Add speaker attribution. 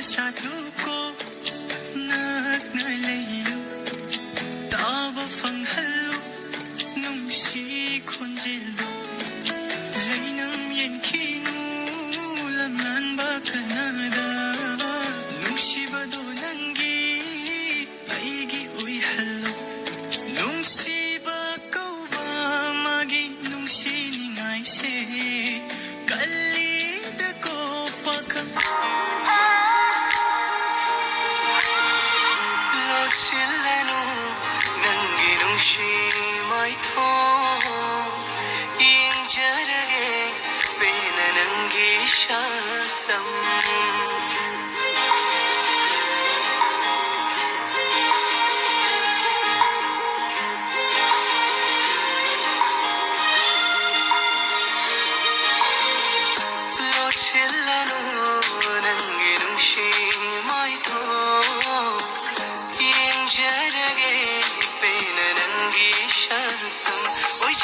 Speaker 1: sa dugo nagnalayo Tava fanghalo nung si konjelo Lainam yen kinulamnan ba kanada Nung si bado nanggi aigi uy halo Nung si ba kau ba magi nung si ningay se Kalida ko pagka Lagsilano nanginong shimay to Injarage pinananggi syatam Lagsilano nanginong shimay to Jarage pinananggi syatam Oy